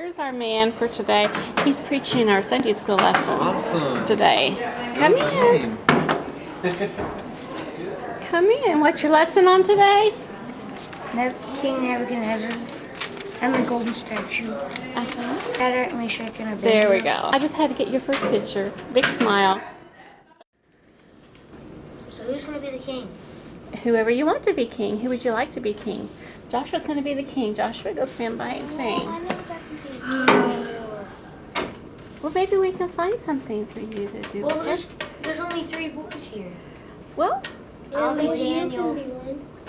Here's our man for today. He's preaching our Sunday school lesson today. Come in. Come in. What's your lesson on today? King Nebuchadnezzar and the golden statue. Shadrach, Meshach, and Abednego. There we go. I just had to get your first picture. Big smile. So who's going to be the king? Whoever you want to be king. Who would you like to be king? Joshua's going to be the king. Joshua, go stand by and sing. I never got to be king. Well, maybe we can find something for you to do. Well, there's only 3 boys here. Well, I'll be Daniel.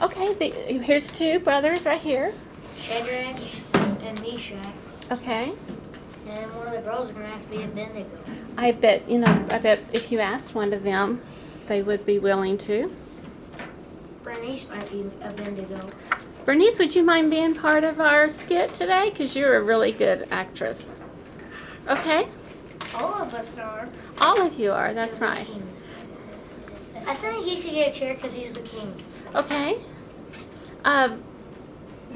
okay. Here's 2 brothers right here. Shadrach and Meshach. Okay. And one of the girls are going to have to be Abednego. I bet if you asked one of them, they would be willing to. Bernice might be Abednego. Bernice, would you mind being part of our skit today? Because you're a really good actress. Okay? All of us are. All of you are, that's right. King. I think he should get a chair because he's the king. Okay. I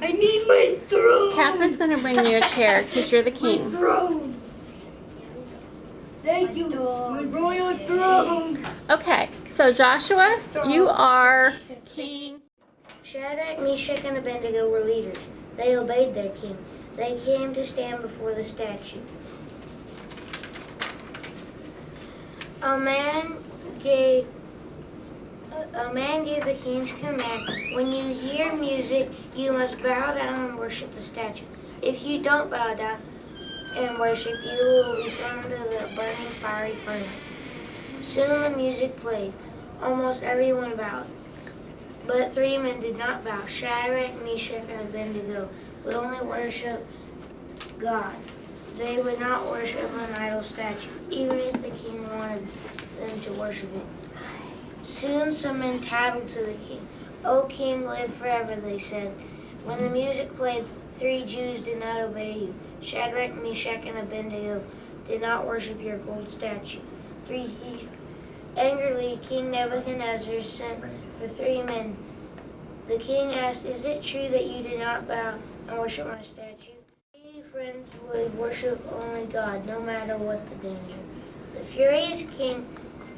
need my throne. Catherine's going to bring you a chair because you're the My king. throne. Thank you. My royal throne. Okay, so Joshua, you are king. Shadrach, Meshach, and Abednego were leaders. They obeyed their king. They came to stand before the statue. A man gave the king's command, when you hear music, you must bow down and worship the statue. If you don't bow down and worship, you will be thrown into the burning fiery furnace. Soon the music played. Almost everyone bowed. But 3 men did not bow. Shadrach, Meshach, and Abednego would only worship God. They would not worship an idol statue, even if the king wanted them to worship it. Soon some men tattled to the king. "O king, live forever," they said. When the music played, 3 Jews did not obey you. Shadrach, Meshach, and Abednego did not worship your gold statue. Angrily, King Nebuchadnezzar sent for 3 men. The king asked, "Is it true that you did not bow and worship my statue?" 3 friends would worship only God, no matter what the danger. The furious king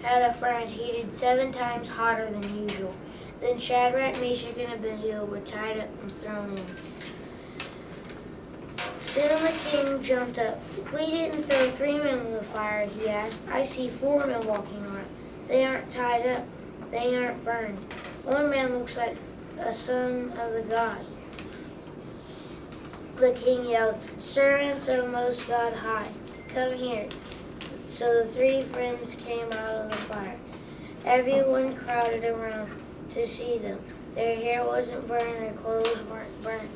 had a furnace heated 7 times hotter than usual. Then Shadrach, Meshach, and Abednego were tied up and thrown in. Soon the king jumped up. "We didn't throw 3 men in the fire," he asked. "I see 4 men walking around. They aren't tied up. They aren't burned. One man looks like a son of the gods." The king yelled, "Servants of Most God High, come here." So the 3 friends came out of the fire. Everyone crowded around to see them. Their hair wasn't burned, their clothes weren't burnt.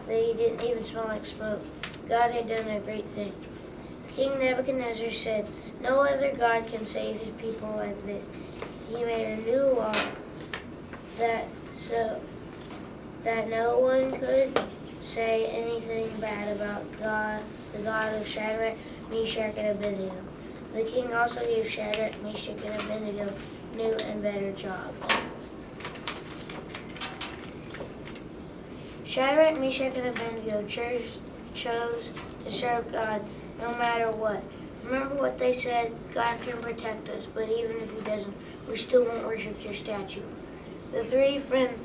They didn't even smell like smoke. God had done a great thing. King Nebuchadnezzar said, "No other God can save his people like this." He made a new law that no one could say anything bad about God, the God of Shadrach, Meshach, and Abednego. The king also gave Shadrach, Meshach, and Abednego new and better jobs. Shadrach, Meshach, and Abednego chose to serve God no matter what. Remember what they said, "God can protect us, but even if he doesn't, we still won't worship your statue." The 3 friends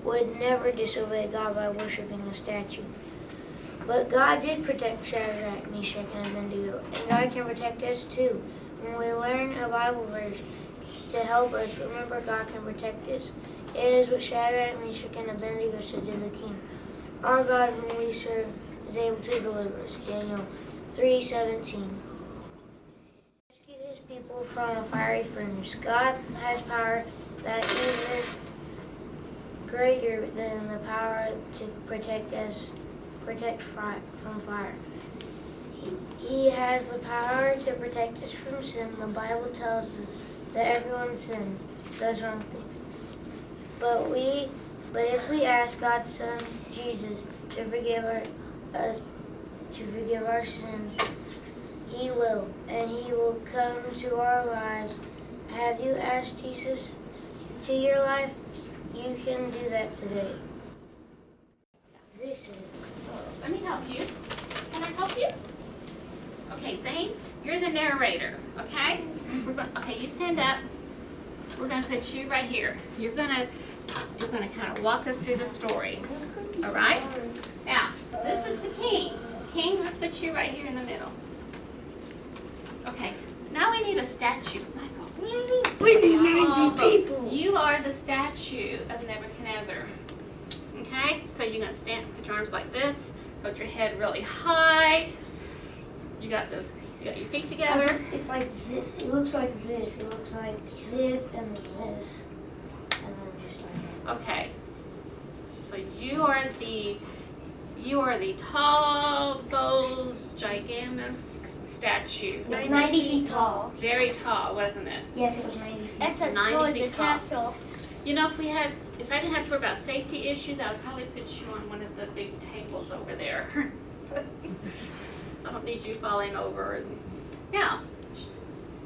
would never disobey God by worshiping the statue. But God did protect Shadrach, Meshach, and Abednego, and God can protect us too. When we learn a Bible verse to help us remember God can protect us, it is what Shadrach, Meshach, and Abednego said to the king. "Our God whom we serve is able to deliver us." Daniel 3:17. Rescue his people from a fiery furnace. God has power that is greater than the power to protect from fire. He has the power to protect us from sin. The Bible tells us that everyone sins, does wrong things. But if we ask God's Son Jesus to forgive our sins, he will, and he will come to our lives. Have you asked Jesus to your life? You can do that today. This is. Let me help you. Can I help you? Okay, Zane, you're the narrator, okay? Okay, you stand up. We're gonna put you right here. You're gonna kind of walk us through the story. All right? Now, this is the king. King, let's put you right here in the middle. Okay, now we need a statue. Michael. We need 90 people. You are the statue of Nebuchadnezzar. Okay, so you're gonna stand, put your arms like this, put your head really high. You got this. You got your feet together. It's like this. It looks like this. It looks like this and then this. And then just like that. Okay. So you are the tall, bold, gigantus statue. It's 90 feet tall. Very tall, wasn't it? Yes, it was 90 feet. That's as 90 tall as feet a tall. castle. You know, if I didn't have to worry about safety issues, I would probably put you on one of the big tables over there. I don't need you falling over. And now,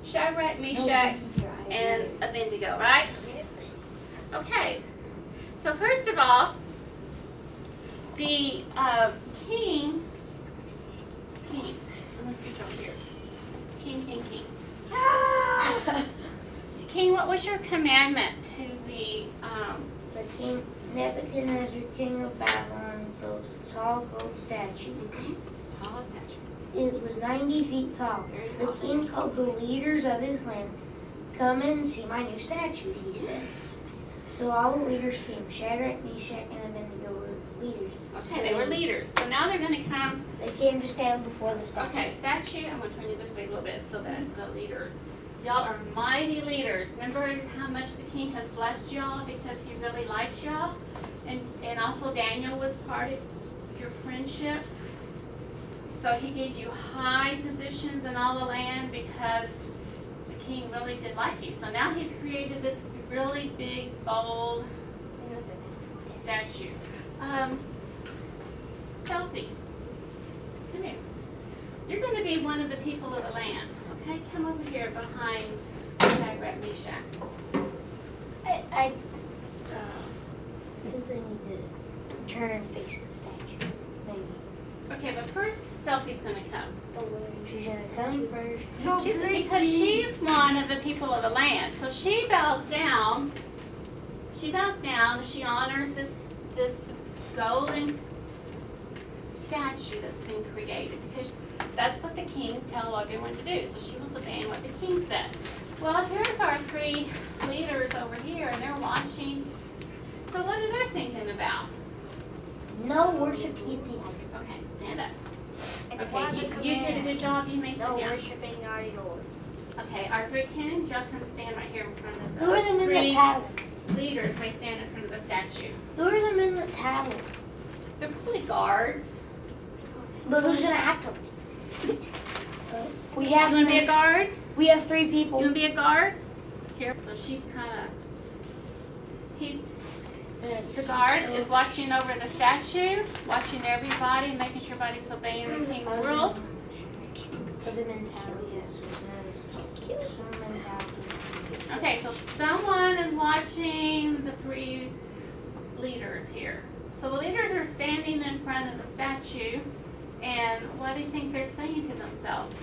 Shadrach, Meshach, and Abednego, right? Okay. So first of all, the king. Let's scooch over here. King. King, what was your commandment to the king, Nebuchadnezzar, king of Babylon, built a tall gold statue. tall statue? It was 90 feet tall. Very The tall. king called the leaders of his land. Come in and see my new statue, he said. So all the leaders came. Shadrach, Meshach, and Abednego were leaders. Okay, they were leaders. So now they're going to come. They came to stand before the statue. Okay, statue. I'm going to turn you this way a little bit so that the leaders. Y'all are mighty leaders. Remember how much the king has blessed y'all because he really liked y'all? And also Daniel was part of your friendship. So he gave you high positions in all the land because the king really did like you. So now he's created this really big, bold statue. Selfie. Come here. You're going to be one of the people of the land. Okay, come over here behind Shadrach, Meshach. I think they need to turn and face the statue. Maybe. Okay, but first selfie's going to come. She's going to come first. Because she's one of the people of the land. So she bows down. She honors this golden statue that's been created because that's what the king tell everyone to do. So she was obeying what the king said. Well, here's our three leaders over here, and they're watching. So what are they thinking about? No worship eat the idol. Okay, stand up. Okay, you did a good job. You may sit No down. worshiping idols. Okay, our three king, y'all can stand right here in front of the Who are them in the three towel? leaders. May stand in front of the statue. Who are them in the towel? They're probably guards. But who's going to act them? Us. We You have want to be a guard? We have 3 You people. want to be a guard? Here. So she's kind of. The guard is watching over the statue, watching everybody, making sure everybody's obeying the king's rules. Put them in towel, yes. Someone in towel. Okay, so someone is watching the 3 leaders here. So the leaders are standing in front of the statue, and what do you think they're saying to themselves?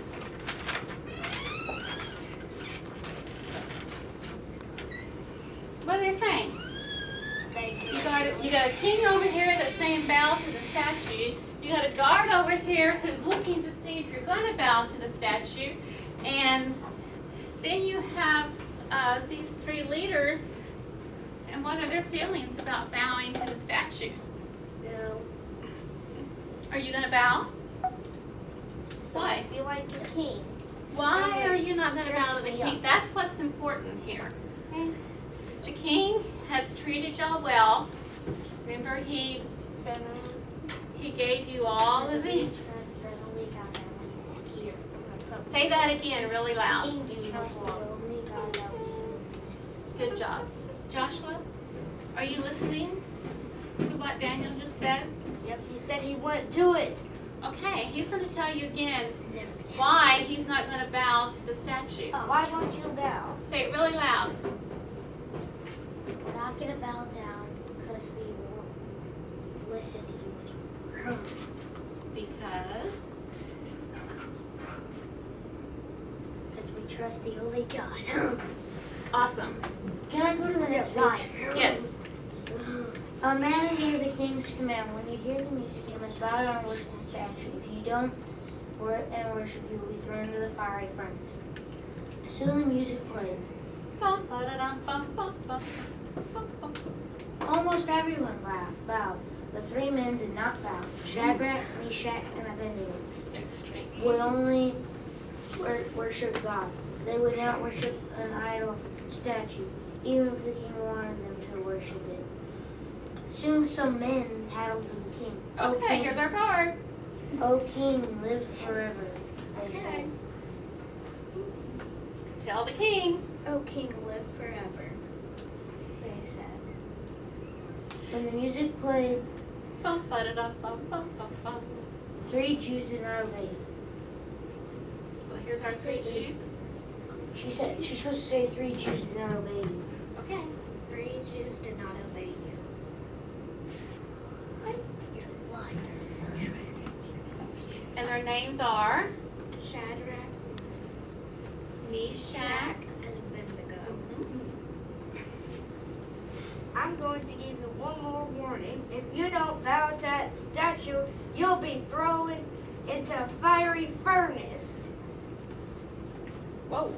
What are they saying? You got a king over here that's saying bow to the statue. You got a guard over here who's looking to see if you're going to bow to the statue. And then you have these 3 leaders. And what are their feelings about bowing to the statue? No. Are you going to bow? Why? I feel like a king. Why are you not going to bow to the Dress me king? up. That's what's important here. The king has treated y'all well. Remember, he gave you all of the. Say that again really loud. Good job. Joshua, are you listening to what Daniel just said? Yep, he said he wouldn't do it. Okay, he's going to tell you again why he's not going to bow to the statue. Why don't you bow? Say it really loud. We're not going to bow down because we won't listen to you anymore. Because trust the only God. Awesome. Can I go to the next page? Yes. A man hear the king's command. When you hear the music, you must bow down and worship the statue. If you don't worship, you will be thrown into the fiery furnace. Soon the music played. Bum, ba-da-dum, bum, bum, bum, bum, bum. Almost everyone bowed. The three men did not bow. Shadrach, Meshach, and Abednego Stay straight. would only worship God. They would not worship an idol statue, even if the king wanted them to worship it. Soon some men tattled to the king. Okay, here's our card. O king, live forever, they said. Okay. Tell the king. O king, live forever, they said. When the music played, Bum, ba-da-dum, bum, bum, bum, bum. 3 Jews did not obey. So here's our 3 Jews. She said she's supposed to say 3 Jews did not obey you. Okay. 3 Jews did not obey you. You're a liar. And their names are Shadrach, Meshach. and Abednego. Mhm. I'm going to give you one more warning. If you don't bow to that statue, you'll be thrown into a fiery furnace. Whoa.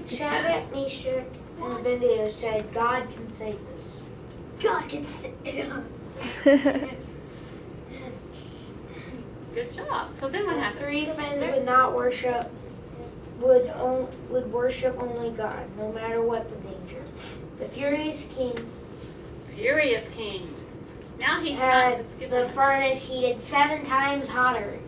Shadrach, Meshach, and Abednego said, God can save us. God can save. Good job. So then what The happens? 3 friends would not worship, would worship only God, no matter what the danger. The furious king Furious king. Now he's not had just giving the us- furnace heated 7 times hotter.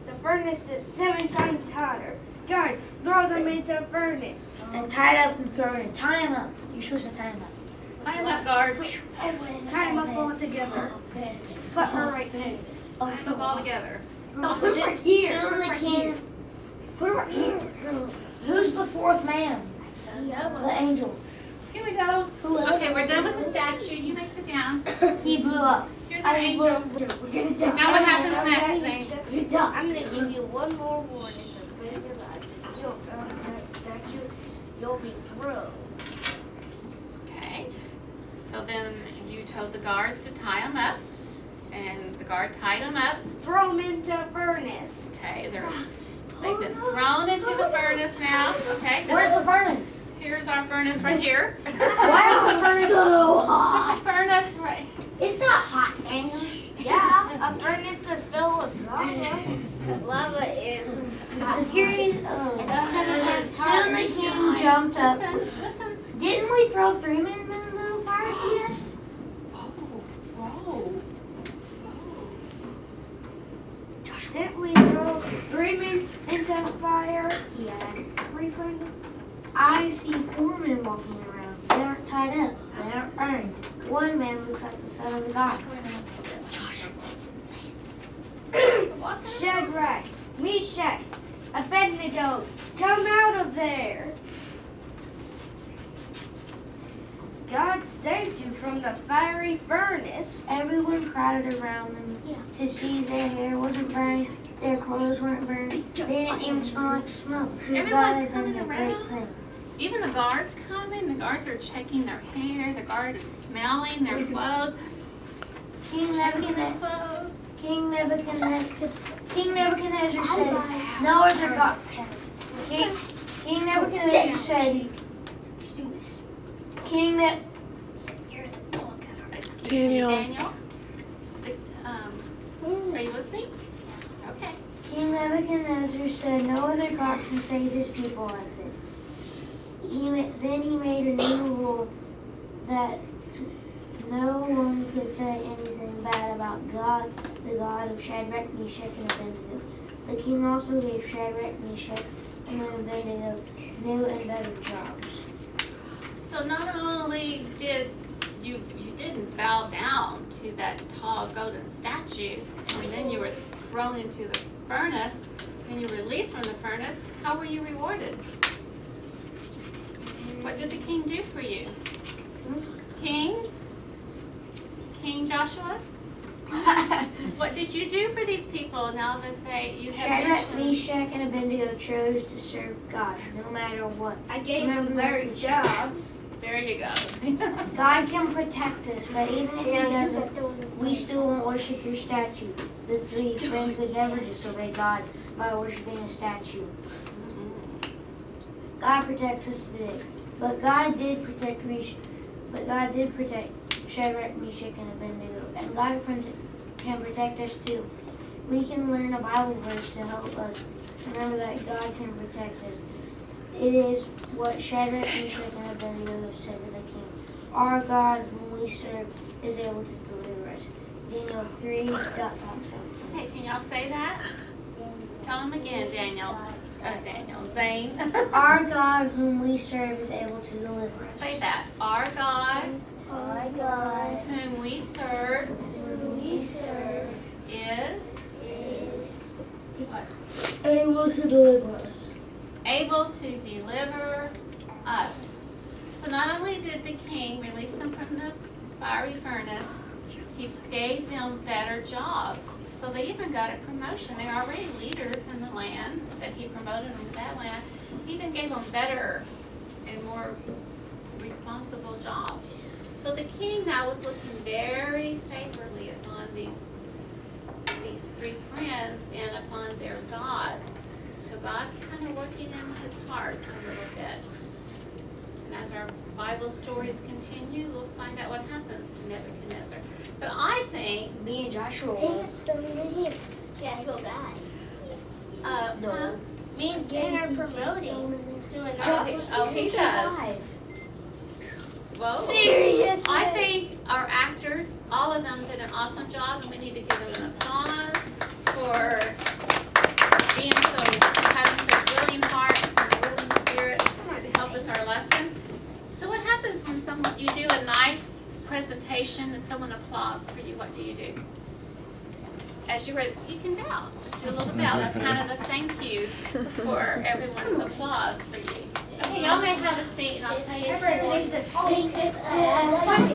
The furnace is 7 times hotter. Guards, throw them into a furnace. And tied up and thrown in. Tie him up. You're supposed to tie him up. Time up, guards. Tie them up all together. Put her right there. Time them all together. Soon the king. Put her right here. Who's the 4th man? The angel. Here we go. Okay, we're done with the statue. You may sit down. He blew up. Here's our angel. We're gonna die. Now what happens next, Zane? You're done. I'm going to give you one more warning to save your lives. If you don't bow to that statue, you'll be thrown. Okay. So then you told the guards to tie them up. And the guard tied them up. Throw them into a furnace. Okay, they've been thrown into the furnace now. Okay. Where's the furnace? Here's our furnace right here. Why is the furnace so hot? Furnace right. It's not hot, Daniel. Yeah, a furnace is filled with lava. Lava is The fury. Soon the king Time. jumped up. Listen. Didn't we throw 3 men into the fire? He asked. Whoa. Didn't we throw 3 men into the fire? He asked. 3 friends? I see 4 men walking around. They aren't tied up. They aren't burned. 1 man looks like the son of the gods. Shadrach, Meshach, Abednego, come out of there. God saved you from the fiery furnace. Everyone crowded around them to see their hair wasn't burned, their clothes weren't burned, they didn't even smell like smoke. Everyone's God had coming done a great around. thing. Even the guards coming. The guards are checking their hair. The guard is smelling their clothes. King Checking their Nebuchadnezzar, clothes. King Nebuchadnezzar said, "No other God." King Nebuchadnezzar said, Let's do this. "King Ne." You're the punk ever. Excuse Daniel. me, Daniel. Are you listening? Okay. King Nebuchadnezzar said, "No other God can save his people like this." Then he made a new rule that no one could say anything bad about God, the God of Shadrach, Meshach, and Abednego. The king also gave Shadrach, Meshach, and Abednego new and better jobs. So not only did you didn't bow down to that tall golden statue, and then you were thrown into the furnace, and you were released from the furnace, how were you rewarded? What did the king do for you? King Joshua? What did you do for these people now that you have Shadrach, mentioned? Meshach, and Abednego chose to serve God no matter what. I gave them better jobs. There you go. God can protect us, but even if He doesn't, we still won't worship your statue. The three friends would never disobey God by worshiping a statue. God protects us today, but God did protect Shadrach, Meshach, and Abednego, and God can protect us too. We can learn a Bible verse to help us remember that God can protect us. It is what Shadrach, Meshach, and Abednego said to the king. Our God, whom we serve, is able to deliver us. Daniel 3:17. Okay, can y'all say that? Tell them again, Daniel. Zane. Our God, whom we serve, is able to deliver us. Say that. Our God, Our God, whom we serve, whom we serve, is what? able to deliver us. Able to deliver us. So not only did the king release them from the fiery furnace, he gave them better jobs. So they even got a promotion. They were already leaders in the land that he promoted them to that land. He even gave them better and more responsible jobs. So the king now was looking very favorably upon these three friends and upon their God. So God's kind of working in his heart a little bit. And as our Bible stories continue, we'll find out what happens to Nebuchadnezzar. But I think Me and Joshua. Yeah, he'll die. huh? Me and Dan are promoting to another. He does. Whoa. Seriously? I think our actors, all of them did an awesome job, and we need to give them an applause for having such willing hearts and a willing spirit to help with our lesson. So what happens when you do a nice presentation and someone applauds for you? What do you do? As you can bow. Just do a little bow. That's kind of a thank you for everyone's applause for you. Okay, y'all may have a seat, and I'll tell you a story.